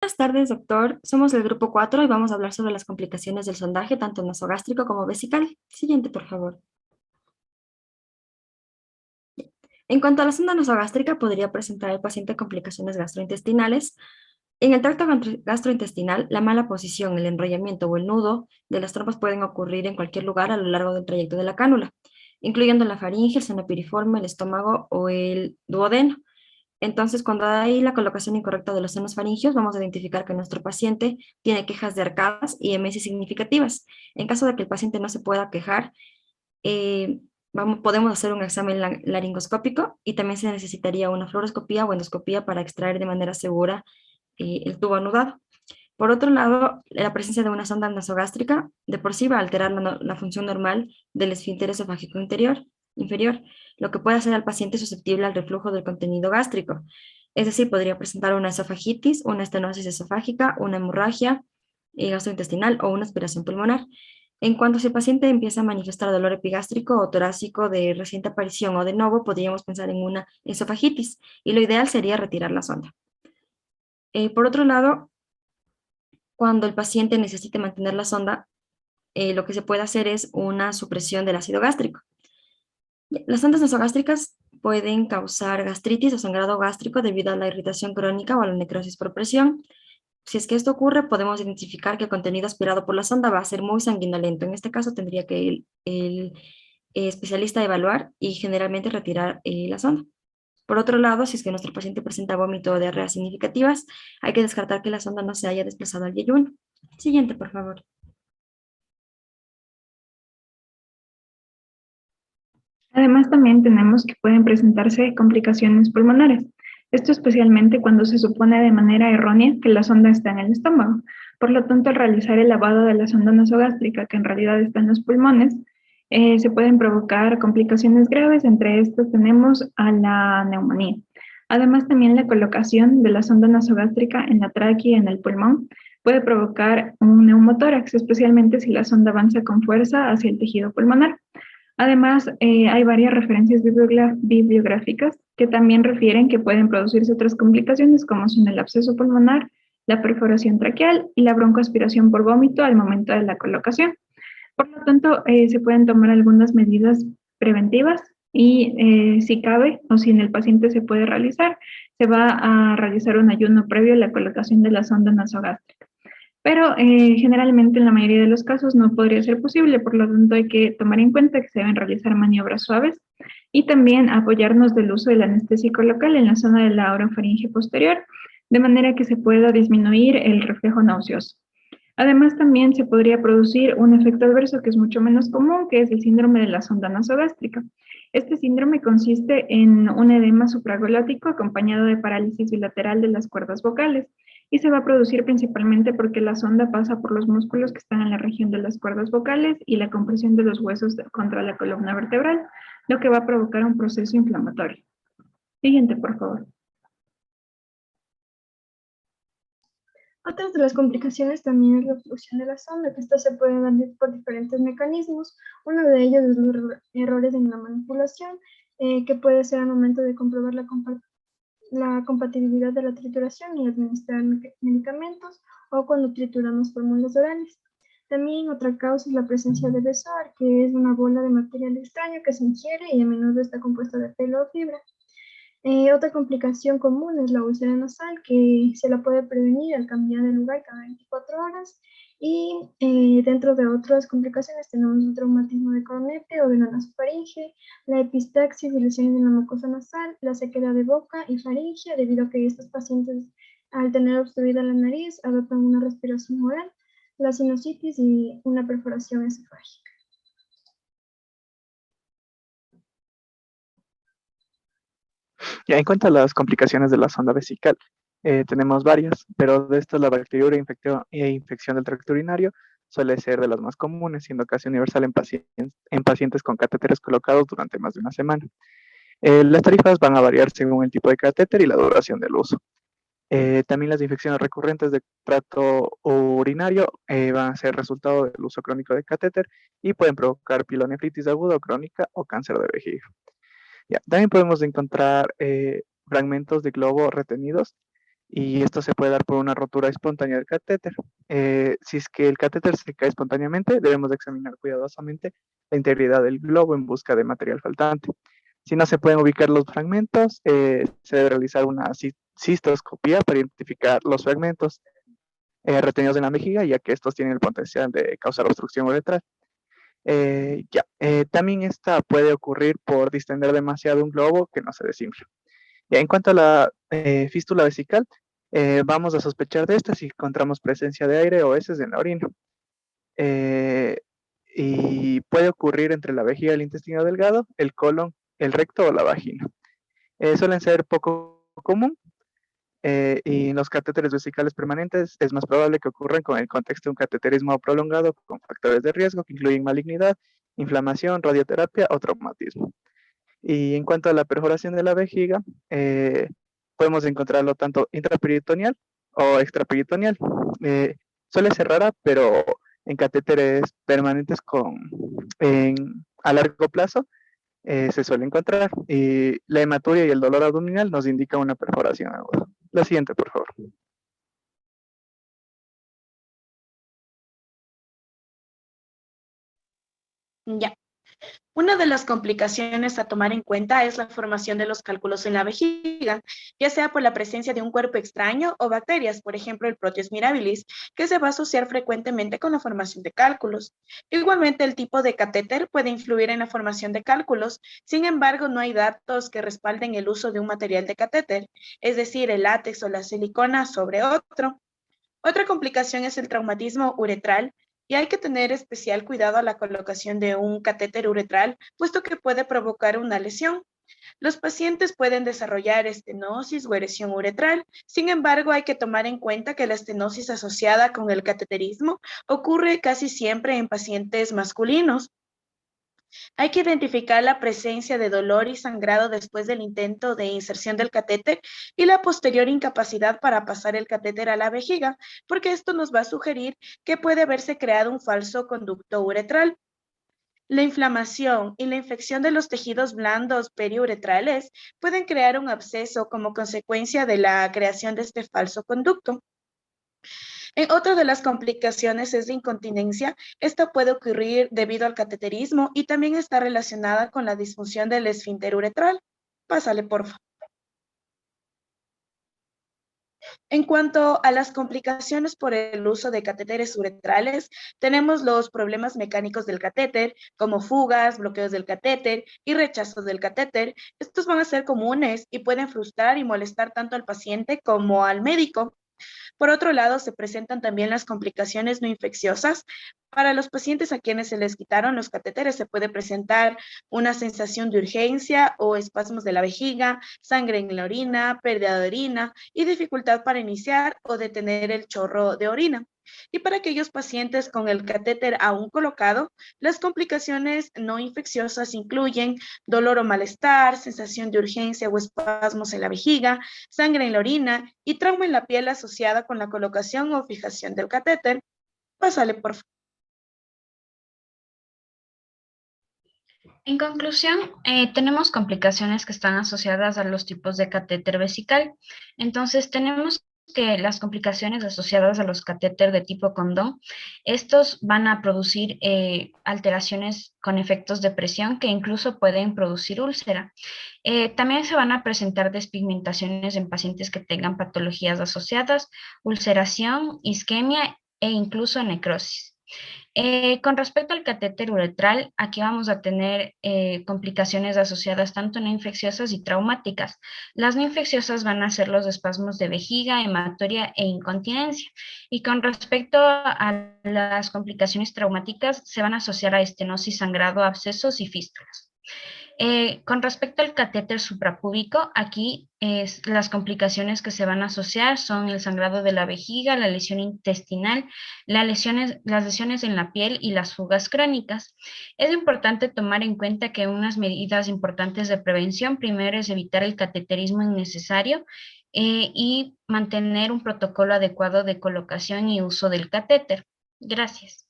Buenas tardes, doctor. Somos del grupo 4 y vamos a hablar sobre las complicaciones del sondaje, tanto nasogástrico como vesical. Siguiente, por favor. En cuanto a la sonda nasogástrica, podría presentar al paciente complicaciones gastrointestinales. En el tracto gastrointestinal, la mala posición, el enrollamiento o el nudo de las trompas pueden ocurrir en cualquier lugar a lo largo del trayecto de la cánula, incluyendo la faringe, el seno piriforme, el estómago o el duodeno. Entonces, cuando hay la colocación incorrecta de los senos faringios, vamos a identificar que nuestro paciente tiene quejas de arcadas y emesis significativas. En caso de que el paciente no se pueda quejar, podemos hacer un examen laringoscópico y también se necesitaría una fluoroscopía o endoscopía para extraer de manera segura el tubo anudado. Por otro lado, la presencia de una sonda nasogástrica de por sí va a alterar la función normal del esfínter esofágico inferior, lo que puede hacer al paciente susceptible al reflujo del contenido gástrico. Es decir, podría presentar una esofagitis, una estenosis esofágica, una hemorragia gastrointestinal o una aspiración pulmonar. En cuanto si el paciente empieza a manifestar dolor epigástrico o torácico de reciente aparición o de nuevo, podríamos pensar en una esofagitis y lo ideal sería retirar la sonda. Por otro lado, cuando el paciente necesite mantener la sonda, lo que se puede hacer es una supresión del ácido gástrico. Las sondas nasogástricas pueden causar gastritis o sangrado gástrico debido a la irritación crónica o a la necrosis por presión. Si es que esto ocurre, podemos identificar que el contenido aspirado por la sonda va a ser muy sanguinolento. En este caso, tendría que el especialista evaluar y generalmente retirar la sonda. Por otro lado, si es que nuestro paciente presenta vómito o diarreas significativas, hay que descartar que la sonda no se haya desplazado al yeyuno. Siguiente, por favor. Además, también tenemos que pueden presentarse complicaciones pulmonares. Esto especialmente cuando se supone de manera errónea que la sonda está en el estómago. Por lo tanto, al realizar el lavado de la sonda nasogástrica, que en realidad está en los pulmones, se pueden provocar complicaciones graves. Entre estas tenemos a la neumonía. Además, también la colocación de la sonda nasogástrica en la tráquea y en el pulmón puede provocar un neumotórax, especialmente si la sonda avanza con fuerza hacia el tejido pulmonar. Además, hay varias referencias bibliográficas que también refieren que pueden producirse otras complicaciones como son el absceso pulmonar, la perforación traqueal y la broncoaspiración por vómito al momento de la colocación. Por lo tanto, se pueden tomar algunas medidas preventivas y si cabe o si en el paciente se puede realizar, se va a realizar un ayuno previo a la colocación de la sonda nasogástrica. Pero generalmente en la mayoría de los casos no podría ser posible, por lo tanto hay que tomar en cuenta que se deben realizar maniobras suaves y también apoyarnos del uso del anestésico local en la zona de la orofaringe posterior, de manera que se pueda disminuir el reflejo nauseoso. Además, también se podría producir un efecto adverso que es mucho menos común, que es el síndrome de la sonda nasogástrica. Este síndrome consiste en un edema supraglótico acompañado de parálisis bilateral de las cuerdas vocales y se va a producir principalmente porque la sonda pasa por los músculos que están en la región de las cuerdas vocales y la compresión de los huesos contra la columna vertebral, lo que va a provocar un proceso inflamatorio. Siguiente, por favor. Otras de las complicaciones también es la obstrucción de la sonda, que esta se puede dar por diferentes mecanismos. Uno de ellos es los errores en la manipulación, que puede ser al momento de comprobar la compatibilidad de la trituración y administrar medicamentos o cuando trituramos fórmulas orales. También otra causa es la presencia de besar, que es una bola de material extraño que se ingiere y a menudo está compuesta de pelo o fibra. Otra complicación común es la úlcera nasal, que se la puede prevenir al cambiar de lugar cada 24 horas. Y dentro de otras complicaciones tenemos un traumatismo de cornete o de la nasofaringe, la epistaxis y lesiones en la mucosa nasal, la sequedad de boca y faringe, debido a que estos pacientes, al tener obstruida la nariz, adoptan una respiración oral, la sinusitis y una perforación esofágica. Ya en cuanto a las complicaciones de la sonda vesical, tenemos varias, pero de estas la bacteriuria e infección del tracto urinario suele ser de las más comunes, siendo casi universal en pacientes con catéteres colocados durante más de una semana. Las tarifas van a variar según el tipo de catéter y la duración del uso. También las infecciones recurrentes de tracto urinario van a ser resultado del uso crónico de catéter y pueden provocar pilonefritis aguda o crónica o cáncer de vejiga. Ya, también podemos encontrar fragmentos de globo retenidos y esto se puede dar por una rotura espontánea del catéter. Si es que el catéter se cae espontáneamente, debemos de examinar cuidadosamente la integridad del globo en busca de material faltante. Si no se pueden ubicar los fragmentos, se debe realizar una cistoscopía para identificar los fragmentos retenidos en la vejiga, ya que estos tienen el potencial de causar obstrucción uretral. También esta puede ocurrir por distender demasiado un globo que no se desinfla. En cuanto a la fístula vesical, vamos a sospechar de esta si encontramos presencia de aire o heces en la orina. Y puede ocurrir entre la vejiga y el intestino delgado, el colon, el recto o la vagina. Suelen ser poco común y en los catéteres vesicales permanentes es más probable que ocurran con el contexto de un cateterismo prolongado con factores de riesgo que incluyen malignidad, inflamación, radioterapia o traumatismo. Y en cuanto a la perforación de la vejiga, podemos encontrarlo tanto intraperitoneal o extraperitoneal. Suele ser rara, pero en catéteres permanentes a largo plazo se suele encontrar. Y la hematuria y el dolor abdominal nos indican una perforación aguda. La siguiente, por favor. Ya. Una de las complicaciones a tomar en cuenta es la formación de los cálculos en la vejiga, ya sea por la presencia de un cuerpo extraño o bacterias, por ejemplo el Proteus mirabilis, que se va a asociar frecuentemente con la formación de cálculos. Igualmente, el tipo de catéter puede influir en la formación de cálculos, sin embargo, no hay datos que respalden el uso de un material de catéter, es decir, el látex o la silicona sobre otro. Otra complicación es el traumatismo uretral, y hay que tener especial cuidado a la colocación de un catéter uretral, puesto que puede provocar una lesión. Los pacientes pueden desarrollar estenosis o erosión uretral. Sin embargo, hay que tomar en cuenta que la estenosis asociada con el cateterismo ocurre casi siempre en pacientes masculinos. Hay que identificar la presencia de dolor y sangrado después del intento de inserción del catéter y la posterior incapacidad para pasar el catéter a la vejiga, porque esto nos va a sugerir que puede haberse creado un falso conducto uretral. La inflamación y la infección de los tejidos blandos periuretrales pueden crear un absceso como consecuencia de la creación de este falso conducto. Otra de las complicaciones es la incontinencia. Esta puede ocurrir debido al cateterismo y también está relacionada con la disfunción del esfínter uretral. Pásale, por favor. En cuanto a las complicaciones por el uso de catéteres uretrales, tenemos los problemas mecánicos del catéter, como fugas, bloqueos del catéter y rechazos del catéter. Estos van a ser comunes y pueden frustrar y molestar tanto al paciente como al médico. Por otro lado, se presentan también las complicaciones no infecciosas. Para los pacientes a quienes se les quitaron los catéteres se puede presentar una sensación de urgencia o espasmos de la vejiga, sangre en la orina, pérdida de orina y dificultad para iniciar o detener el chorro de orina. Y para aquellos pacientes con el catéter aún colocado, las complicaciones no infecciosas incluyen dolor o malestar, sensación de urgencia o espasmos en la vejiga, sangre en la orina y trauma en la piel asociada con la colocación o fijación del catéter. Pásale, por favor. En conclusión, tenemos complicaciones que están asociadas a los tipos de catéter vesical. Entonces, tenemos que las complicaciones asociadas a los catéter de tipo condón, estos van a producir alteraciones con efectos de presión que incluso pueden producir úlcera. También se van a presentar despigmentaciones en pacientes que tengan patologías asociadas, ulceración, isquemia e incluso necrosis. Con respecto al catéter uretral, aquí vamos a tener complicaciones asociadas tanto no infecciosas y traumáticas. Las no infecciosas van a ser los espasmos de vejiga, hematuria e incontinencia. Y con respecto a las complicaciones traumáticas, se van a asociar a estenosis, sangrado, abscesos y fístulas. Con respecto al catéter suprapúbico, aquí las complicaciones que se van a asociar son el sangrado de la vejiga, la lesión intestinal, las lesiones en la piel y las fugas crónicas. Es importante tomar en cuenta que unas medidas importantes de prevención, primero es evitar el cateterismo innecesario y mantener un protocolo adecuado de colocación y uso del catéter. Gracias.